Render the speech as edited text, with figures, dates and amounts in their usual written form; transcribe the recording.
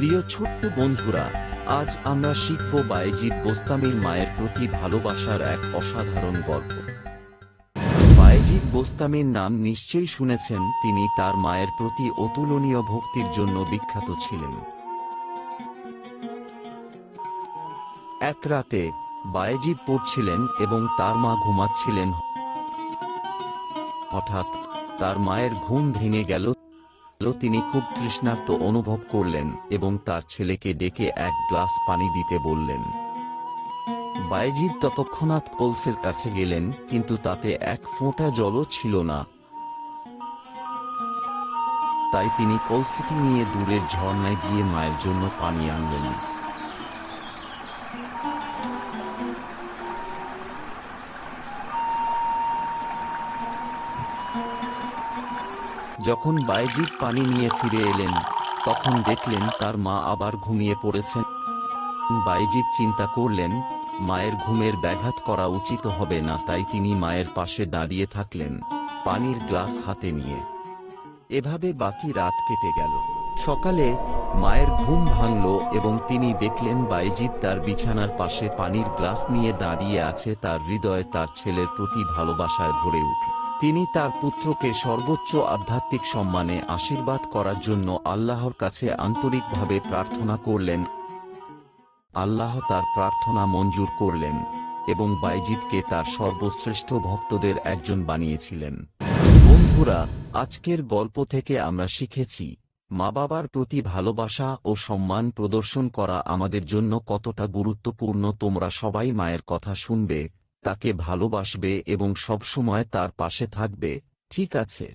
প্রিয় ছোট্ট বন্ধুরা, আজ আমরা শিখব বায়েজিদ বোস্তামীর মায়ের প্রতি ভালোবাসার এক অসাধারণ গল্প। বায়েজিদ বোস্তামীর নাম নিশ্চয়ই শুনেছেন। তিনি তার মায়ের প্রতি অতুলনীয় ভক্তির জন্য বিখ্যাত ছিলেন। এক রাতে বায়েজিদ পড়ছিলেন এবং তার মা ঘুমাচ্ছিলেন। হঠাৎ তার মায়ের ঘুম ভেঙে গেল। তিনি খুব তৃষ্ণার্ত অনুভব করলেন এবং তার ছেলেকে ডেকে এক গ্লাস পানি দিতে বললেন। বায়েজিদ তৎক্ষণাৎ কলসের কাছে গেলেন, কিন্তু তাতে এক ফোঁটা জলও ছিল না। তাই তিনি কলসিটি নিয়ে দূরের ঝর্ণায় গিয়ে মায়ের জন্য পানি আনলেন। যখন বায়েজিদ পানি নিয়ে ফিরে এলেন, তখন দেখলেন তার মা আবার ঘুমিয়ে পড়েছেন। বায়েজিদ চিন্তা করলেন, মায়ের ঘুমের ব্যাঘাত করা উচিত হবে না। তাই তিনি মায়ের পাশে দাঁড়িয়ে থাকলেন, পানির গ্লাস হাতে নিয়ে। এভাবে বাকি রাত কেটে গেল। সকালে মায়ের ঘুম ভাঙল এবং তিনি দেখলেন বায়েজিদ তার বিছানার পাশে পানির গ্লাস নিয়ে দাঁড়িয়ে আছে। তার হৃদয়ে তার ছেলের প্রতি ভালোবাসায় ভরে উঠল। তিনি তার পুত্রকে সর্বোচ্চ আধ্যাত্মিক সম্মানে আশীর্বাদ করার জন্য আল্লাহর কাছে আন্তরিকভাবে প্রার্থনা করলেন। আল্লাহ তার প্রার্থনা মঞ্জুর করলেন এবং বায়েজিদকে তার সর্বশ্রেষ্ঠ ভক্তদের একজন বানিয়েছিলেন। বন্ধুরা, আজকের গল্প থেকে আমরা শিখেছি মা বাবার প্রতি ভালোবাসা ও সম্মান প্রদর্শন করা আমাদের জন্য কতটা গুরুত্বপূর্ণ। তোমরা সবাই মায়ের কথা শুনবে, তাকে ভালোবাসবে এবং সবসময় তার পাশে থাকবে, ঠিক আছে?